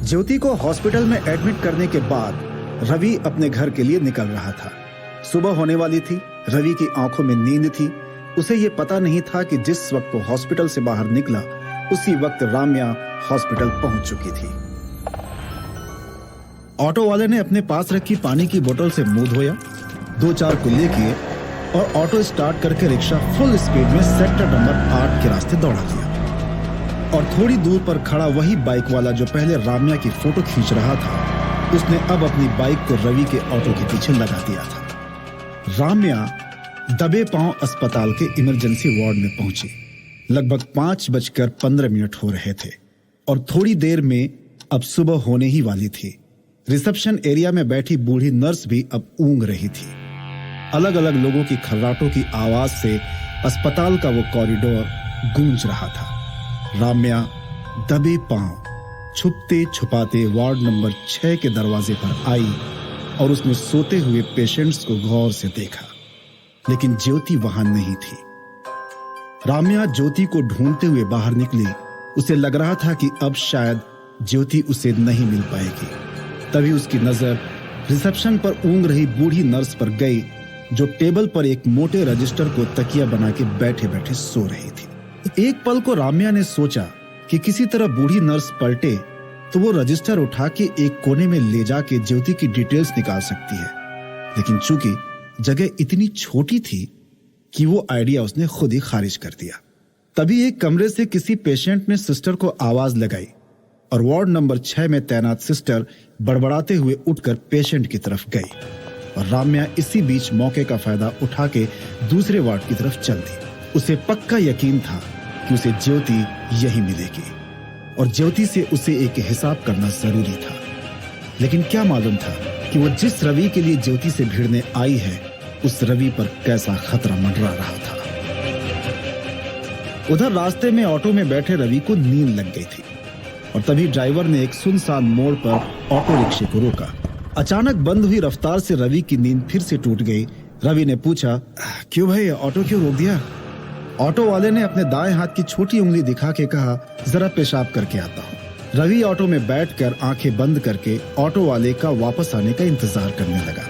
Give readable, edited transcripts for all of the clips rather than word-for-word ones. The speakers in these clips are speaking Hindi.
ज्योति को हॉस्पिटल में एडमिट करने के बाद रवि अपने घर के लिए निकल रहा था। सुबह होने वाली थी। रवि की आंखों में नींद थी। उसे ये पता नहीं था कि जिस वक्त वो हॉस्पिटल से बाहर निकला उसी वक्त राम्या हॉस्पिटल पहुंच चुकी थी। ऑटो वाले ने अपने पास रखी पानी की बोतल से मुंह धोया, 2-4 कुल्ले किए और ऑटो स्टार्ट करके रिक्शा फुल स्पीड में सेक्टर नंबर 8 के रास्ते दौड़ा दिया। और थोड़ी दूर पर खड़ा वही बाइक वाला जो पहले राम्या की फोटो खींच रहा था, उसने अब अपनी बाइक को रवि के ऑटो के पीछे लगा दिया था। राम्या दबे पांव अस्पताल के इमरजेंसी वार्ड में पहुंची। लगभग 5:15 हो रहे थे और थोड़ी देर में अब सुबह होने ही वाली थी। रिसेप्शन एरिया में बैठी बूढ़ी नर्स भी अब ऊँग रही थी। अलग अलग लोगों की खर्राटों की आवाज से अस्पताल का वो कॉरिडोर गूंज रहा था। राम्या दबे पांव छुपते छुपाते वार्ड नंबर 6 के दरवाजे पर आई और उसने सोते हुए पेशेंट्स को गौर से देखा, लेकिन ज्योति वहां नहीं थी। राम्या ज्योति को ढूंढते हुए बाहर निकली। उसे लग रहा था कि अब शायद ज्योति उसे नहीं मिल पाएगी। तभी उसकी नजर रिसेप्शन पर ऊँग रही बूढ़ी नर्स पर गई, जो टेबल पर एक मोटे रजिस्टर को तकिया बना के बैठे बैठे सो रही थी। एक पल को राम्या ने सोचा कि किसी तरह बूढ़ी नर्स पलटे तो वो रजिस्टर उठा के एक कोने में ले जाके ज्योति की डिटेल्स निकाल सकती है, लेकिन चूंकि जगह इतनी छोटी थी कि वो आइडिया उसने खुद ही खारिज कर दिया। तभी एक कमरे से किसी पेशेंट ने सिस्टर को आवाज लगाई और वार्ड नंबर 6 में तैनात सिस्टर बड़बड़ाते हुए उठकर पेशेंट की तरफ गई और राम्या इसी बीच मौके का फायदा उठा के दूसरे वार्ड की तरफ चल दी। उसे पक्का यकीन था कि उसे ज्योति यही मिलेगी और ज्योति से उसे एक हिसाब करना जरूरी था, लेकिन क्या मालूम था कि वो जिस रवि के लिए ज्योति से भिड़ने आई है उस रवि पर कैसा खतरा मंडरा रहा था। उधर रास्ते में ऑटो में बैठे रवि को नींद लग गई थी और तभी ड्राइवर ने एक सुनसान मोड़ पर ऑटो रिक्शे को रोका। अचानक बंद हुई रफ्तार से रवि की नींद फिर से टूट गई। रवि ने पूछा, क्यों भाई, ऑटो क्यों रोक दिया? ऑटो वाले ने अपने दाएं हाथ की छोटी उंगली दिखा के कहा, जरा पेशाब करके आता हूँ। रवि ऑटो में बैठकर आंखें बंद करके ऑटो वाले का वापस आने का इंतजार करने लगा,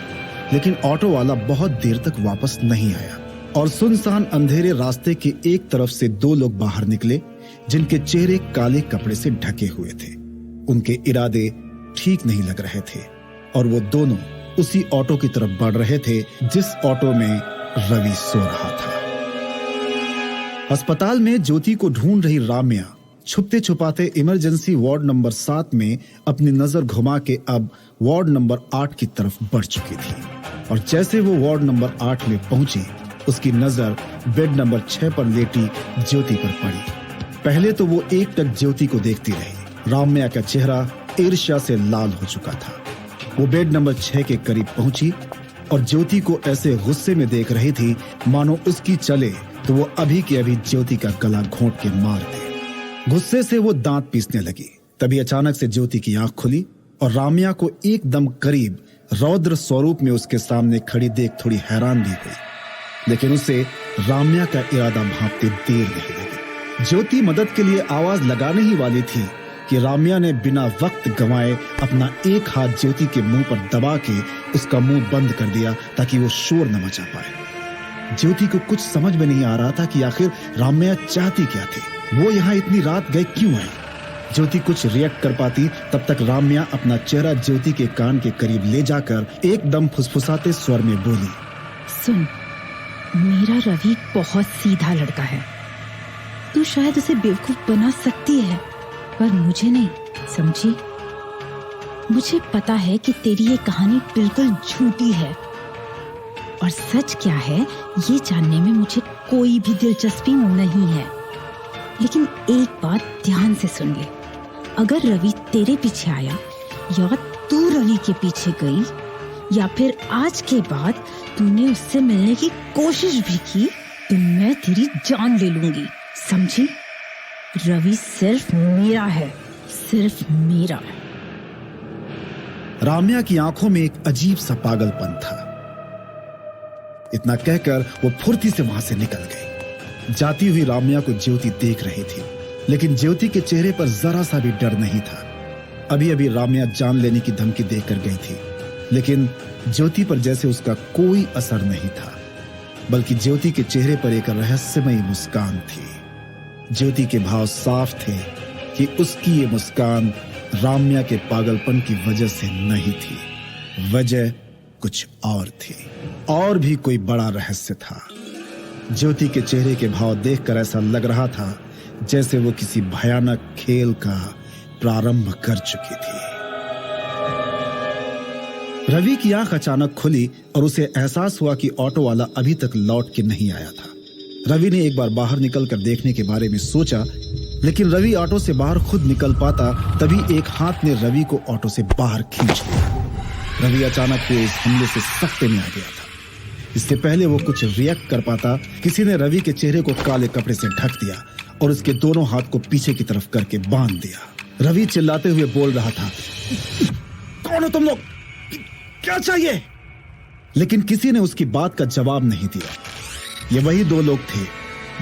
लेकिन ऑटो वाला बहुत देर तक वापस नहीं आया और सुनसान अंधेरे रास्ते के एक तरफ से 2 लोग बाहर निकले, जिनके चेहरे काले कपड़े से ढके हुए थे। उनके इरादे ठीक नहीं लग रहे थे और वो दोनों उसी ऑटो की तरफ बढ़ रहे थे जिस ऑटो में रवि सो रहा था। अस्पताल में ज्योति को ढूंढ रही राम्या छुपते छुपाते इमरजेंसी वार्ड नंबर 7 में अपनी नजर घुमा के अब वार्ड नंबर 8 की तरफ बढ़ चुकी थी और जैसे वो वार्ड नंबर 8 में पहुंची, उसकी नजर बेड नंबर 6 पर लेटी ज्योति पर पड़ी। पहले तो वो एकटक ज्योति को देखती रही। राम्या का चेहरा ईर्ष्या से लाल हो चुका था। वो बेड नंबर 6 के करीब पहुंची और ज्योति को ऐसे गुस्से में देख रही थी मानो उसकी चले तो वो अभी के अभी ज्योति का गला घोंट के मार दे। गुस्से से वो दांत पीसने लगी। तभी अचानक से ज्योति की आंख खुली और राम्या को एकदम करीब रौद्र स्वरूप में उसके सामने खड़ी देख थोड़ी हैरान भी हुई, लेकिन उसे राम्या का इरादा भांपते देर नहीं लगी। ज्योति मदद के लिए आवाज लगाने ही वाली थी कि राम्या ने बिना वक्त गंवाए अपना एक हाथ ज्योति के मुंह पर दबा के उसका मुंह बंद कर दिया ताकि वो शोर न मचा पाए। ज्योति को कुछ समझ में नहीं आ रहा था कि आखिर राम्या चाहती क्या थी। वो यहाँ इतनी रात गए क्यों आई? ज्योति कुछ रिएक्ट कर पाती तब तक राम्या अपना चेहरा ज्योति के कान के करीब ले जाकर एकदम फुसफुसाते स्वर में बोली, सुन, मेरा रवि बहुत सीधा लड़का है। तू शायद उसे बेवकूफ बना सकती है, पर मुझे नहीं, समझी? मुझे पता है कि तेरी ये कहानी बिल्कुल झूठी है और सच क्या है ये जानने में मुझे कोई भी दिलचस्पी नहीं है। लेकिन एक बात ध्यान से सुन ले, अगर रवि तेरे पीछे आया या तू रवि के पीछे गई या फिर आज के बाद तूने उससे मिलने की कोशिश भी की तो मैं तेरी जान ले लूंगी, समझी? रवि सिर्फ मेरा है, सिर्फ मेरा। राम्या की आंखों में एक अजीब सा पागलपन था। इतना कहकर वो फुर्ती से वहां से निकल गई। जाती हुई राम्या को ज्योति देख रही थी, लेकिन ज्योति के चेहरे पर जरा सा भी डर नहीं था। अभी अभी राम्या जान लेने की धमकी देकर गई थी, लेकिन ज्योति पर जैसे उसका कोई असर नहीं था, बल्कि ज्योति के चेहरे पर एक रहस्यमयी मुस्कान थी। ज्योति के भाव साफ थे कि उसकी ये मुस्कान राम्या के पागलपन की वजह से नहीं थी, वजह कुछ और थी, और भी कोई बड़ा रहस्य था। ज्योति के चेहरे के भाव देखकर ऐसा लग रहा था जैसे वो किसी भयानक खेल का प्रारंभ कर चुकी थी। रवि की आंख अचानक खुली और उसे एहसास हुआ कि ऑटो वाला अभी तक लौट के नहीं आया था। रवि ने एक बार बाहर निकलकर देखने के बारे में सोचा, लेकिन रवि ऑटो से बाहर खुद निकल पाता तभी एक हाथ ने रवि को ऑटो से बाहर खींच लिया। रवि अचानक हुए इस हमले से सख्ते में आ गया था। इससे पहले वो कुछ रिएक्ट कर पाता, किसी ने रवि के चेहरे को काले कपड़े से ढक दिया और उसके दोनों हाथ को पीछे की तरफ करके बांध दिया। रवि चिल्लाते हुए बोल रहा था, कौन हो तुम लोग, क्या चाहिए? लेकिन किसी ने उसकी बात का जवाब नहीं दिया। ये वही दो लोग थे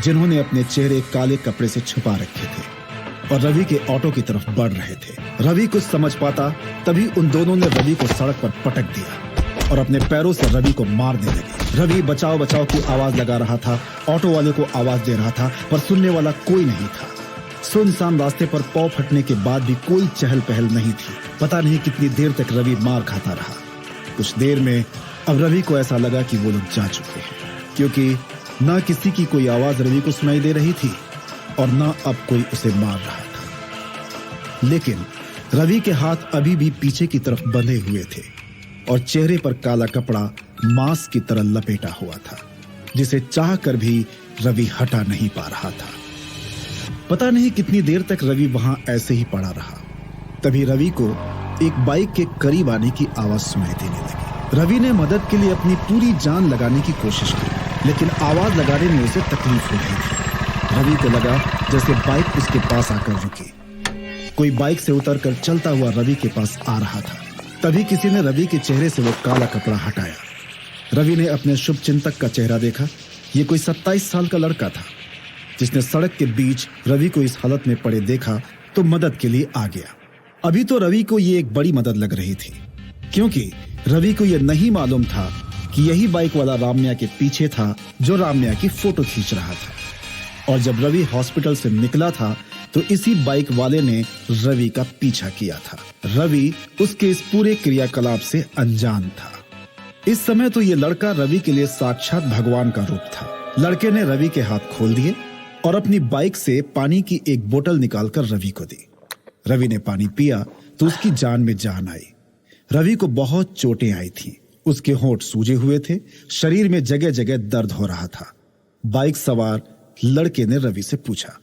जिन्होंने अपने चेहरे काले कपड़े से छुपा रखे थे और रवि के ऑटो की तरफ बढ़ रहे थे। रवि कुछ समझ पाता तभी उन दोनों ने रवि को सड़क पर पटक दिया और अपने पैरों से रवि को मारने लगे। रवि बचाओ बचाओ की आवाज लगा रहा था, ऑटो वाले को आवाज दे रहा था, पर सुनने वाला कोई नहीं था। सुनसान रास्ते पर पौ फटने के बाद भी कोई चहल पहल नहीं थी। पता नहीं कितनी देर तक रवि मार खाता रहा। कुछ देर में अब रवि को ऐसा लगा कि वो लोग जा चुके हैं, क्योंकि ना किसी की कोई आवाज रवि को सुनाई दे रही थी और ना अब कोई उसे मार रहा था। लेकिन रवि के हाथ अभी भी पीछे की तरफ बंधे हुए थे और चेहरे पर काला कपड़ा मांस की तरह लपेटा हुआ था, जिसे चाह कर भी रवि हटा नहीं पा रहा था। पता नहीं कितनी देर तक रवि वहां ऐसे ही पड़ा रहा। तभी रवि को एक बाइक के करीब आने की आवाज सुनाई देने लगी। रवि ने मदद के लिए अपनी पूरी जान लगाने की कोशिश की, लेकिन आवाज लगाने में उसे तकलीफ हो रही थी। रवि को लगा जैसे बाइक उसके पास आकर रुकी। कोई बाइक से उतरकर चलता हुआ रवि के पास आ रहा था। तभी किसी ने रवि के चेहरे से वो काला कपड़ा हटाया। रवि ने अपने शुभचिंतक का चेहरा देखा। ये कोई 27 साल का लड़का था, जिसने सड़क के बीच रवि को इस हालत में पड़े देखा तो मदद के लिए आ गया। अभी तो रवि को ये एक बड़ी मदद लग रही थी, क्योंकि रवि को यह नहीं मालूम था कि यही बाइक वाला राम्या के पीछे था, जो राम्या की फोटो खींच रहा था। और जब रवि हॉस्पिटल से निकला था तो इसी बाइक वाले ने रवि का पीछा किया था। रवि उसके इस पूरे क्रियाकलाप से अनजान था। इस समय तो ये लड़का रवि के लिए साक्षात भगवान का रूप था। लड़के ने रवि के हाथ खोल दिए और अपनी बाइक से पानी की एक बोतल निकालकर रवि को दी। रवि ने पानी पिया तो उसकी जान में जान आई। रवि को बहुत चोटें आई थी। उसके होंठ सूजे हुए थे, शरीर में जगह जगह दर्द हो रहा था। बाइक सवार लड़के ने रवि से पूछा,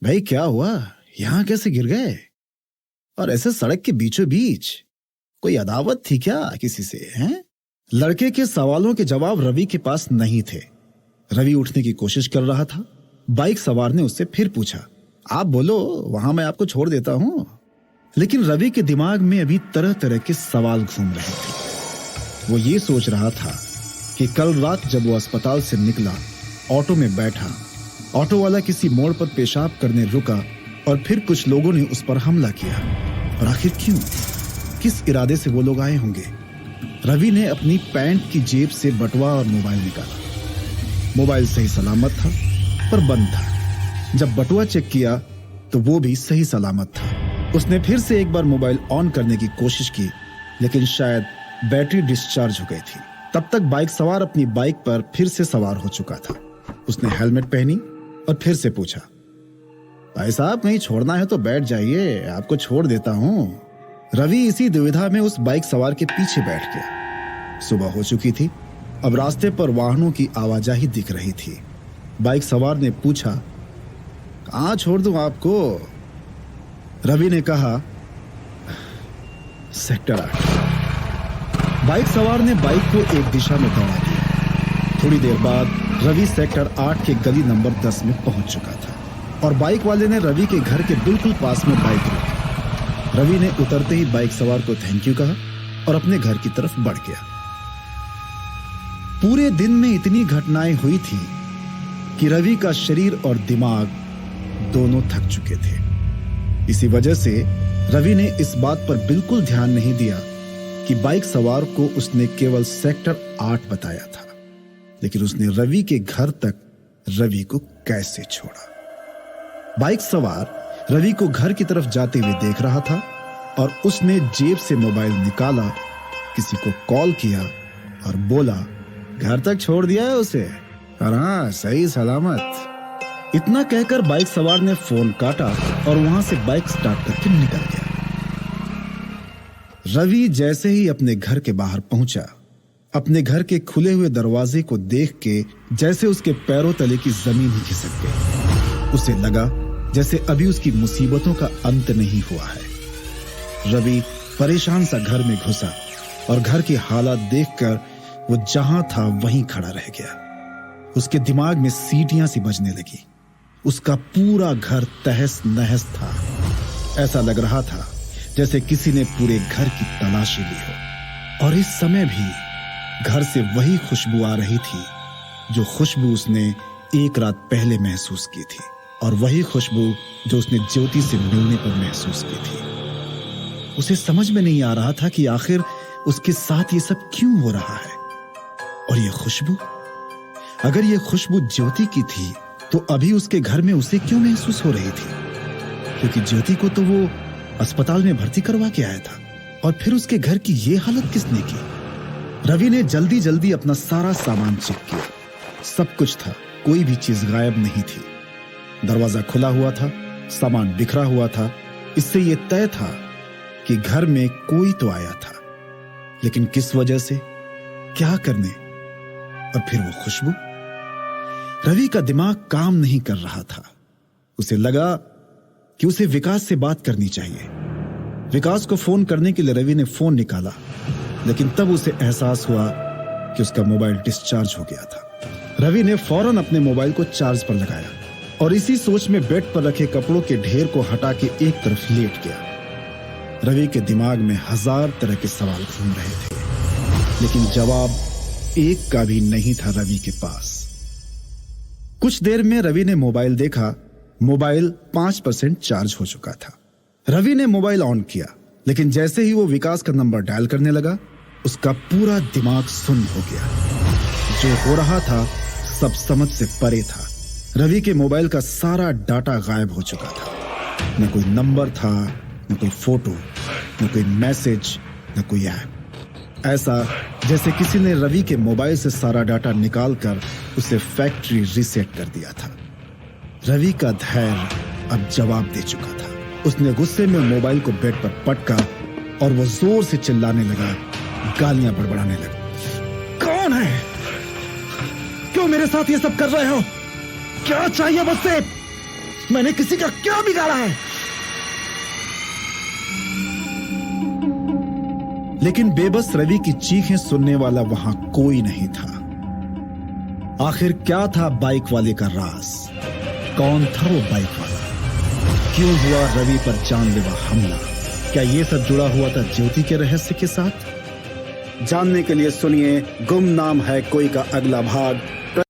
भाई क्या हुआ, यहां कैसे गिर गए? और ऐसे सड़क के बीचों बीच? कोई अदावत थी क्या किसी से, हैं? लड़के के सवालों के जवाब रवि के पास नहीं थे। रवि उठने की कोशिश कर रहा था। बाइक सवार ने उससे फिर पूछा, आप बोलो, वहां मैं आपको छोड़ देता हूं। लेकिन रवि के दिमाग में अभी तरह तरह के सवाल घूम रहे थे। वो ये सोच रहा था कि कल रात जब वो अस्पताल से निकला, ऑटो में बैठा, ऑटो वाला किसी मोड़ पर पेशाब करने रुका और फिर कुछ लोगों ने उस पर हमला किया। और आखिर क्यों, किस इरादे से वो लोग आए होंगे? रवि ने अपनी पैंट की जेब से बटुआ और मोबाइल निकाला। मोबाइल सही सलामत था, पर बंद था। जब बटुआ चेक किया तो वो भी सही सलामत था। उसने फिर से एक बार मोबाइल ऑन करने की कोशिश की, लेकिन शायद बैटरी डिस्चार्ज हो गई थी। तब तक बाइक सवार अपनी बाइक पर फिर से सवार हो चुका था। उसने हेलमेट पहनी और फिर से पूछा, भाई साहब कहीं छोड़ना है तो बैठ जाइए, आपको छोड़ देता हूं। रवि इसी दुविधा में उस बाइक सवार के पीछे बैठ गया। सुबह हो चुकी थी। अब रास्ते पर वाहनों की आवाजाही दिख रही थी। बाइक सवार ने पूछा, कहां छोड़ दूं आपको? रवि ने कहा, सेक्टर 8। बाइक सवार ने बाइक को एक दिशा में दौड़ा दिया। थोड़ी देर बाद रवि सेक्टर 8 के गली नंबर 10 में पहुंच चुका था और बाइक वाले ने रवि के घर के बिल्कुल पास में बाइक रोकी। रवि ने उतरते ही बाइक सवार को थैंक यू कहा और अपने घर की तरफ बढ़ गया। पूरे दिन में इतनी घटनाएं हुई थी कि रवि का शरीर और दिमाग दोनों थक चुके थे। इसी वजह से रवि ने इस बात पर बिल्कुल ध्यान नहीं दिया कि बाइक सवार को उसने केवल सेक्टर 8 बताया था, लेकिन उसने रवि के घर तक रवि को कैसे छोड़ा। बाइक सवार रवि को घर की तरफ जाते हुए देख रहा था और उसने जेब से मोबाइल निकाला, किसी को कॉल किया और बोला, घर तक छोड़ दिया है उसे? और हाँ, सही सलामत। इतना कहकर बाइक सवार ने फोन काटा और वहां से बाइक स्टार्ट करके निकल गया। रवि जैसे ही अपने घर के बाहर पहुंचा, अपने घर के खुले हुए दरवाजे को देख के जैसे उसके पैरों तले की जमीन ही खिसक गई। उसे लगा जैसे अभी उसकी मुसीबतों का अंत नहीं हुआ है। रवि परेशान सा घर में घुसा और घर की हालत देखकर वो जहां था वहीं खड़ा रह गया। उसके दिमाग में सीटियां सी बजने लगी। उसका पूरा घर तहस नहस था। ऐसा लग रहा था जैसे किसी ने पूरे घर की तलाशी ली हो। और इस समय भी घर से वही खुशबू आ रही थी जो खुशबू उसने एक रात पहले महसूस की थी, और वही खुशबू जो उसने ज्योति से मिलने पर महसूस की थी। उसे समझ में नहीं आ रहा था कि आखिर उसके साथ ये सब क्यों हो रहा है। और ये खुशबू, अगर ये खुशबू ज्योति की थी तो अभी उसके घर में उसे क्यों महसूस हो रही थी? क्योंकि ज्योति को तो वो अस्पताल में भर्ती करवा के आया था, और फिर उसके घर की ये हालत किसने की? रवि ने जल्दी जल्दी अपना सारा सामान चेक किया। सब कुछ था, कोई भी चीज गायब नहीं थी। दरवाजा खुला हुआ था, सामान बिखरा हुआ था। इससे यह तय था कि घर में कोई तो आया था, लेकिन किस वजह से, क्या करने? और फिर वो खुशबू। रवि का दिमाग काम नहीं कर रहा था। उसे लगा कि उसे विकास से बात करनी चाहिए। विकास को फोन करने के लिए रवि ने फोन निकाला, लेकिन तब उसे एहसास हुआ कि उसका मोबाइल डिस्चार्ज हो गया था। रवि ने फौरन अपने मोबाइल को चार्ज पर लगाया और इसी सोच में बेड पर रखे कपड़ों के ढेर को हटा के एक तरफ लेट गया। रवि के दिमाग में 1000 तरह के सवाल घूम रहे थे, लेकिन जवाब एक का भी नहीं था रवि के पास। कुछ देर में रवि ने मोबाइल देखा। मोबाइल 5% चार्ज हो चुका था। रवि ने मोबाइल ऑन किया, लेकिन जैसे ही वो विकास का नंबर डायल करने लगा, उसका पूरा दिमाग सुन्न हो गया। जो हो रहा था सब समझ से परे था। रवि के मोबाइल का सारा डाटा गायब हो चुका था। न कोई नंबर था, न कोई फोटो, न कोई मैसेज, न कोई ऐप। ऐसा जैसे किसी ने रवि के मोबाइल से सारा डाटा निकालकर उसे फैक्ट्री रीसेट कर दिया था। रवि का धैर्य अब जवाब दे चुका था। उसने गुस्से में मोबाइल को बेड पर पटका और वो जोर से चिल्लाने लगा, गालियां बड़बड़ाने लगा। कौन है? क्यों मेरे साथ ये सब कर रहे हो? क्या चाहिए मुझसे? मैंने किसी का क्या बिगाड़ा है? लेकिन बेबस रवि की चीखें सुनने वाला वहां कोई नहीं था। आखिर क्या था बाइक वाले का राज? कौन था वो बाइक वाला? क्यों हुआ रवि पर जानलेवा हमला? क्या ये सब जुड़ा हुआ था ज्योति के रहस्य के साथ? जानने के लिए सुनिए गुमनाम है कोई का अगला भाग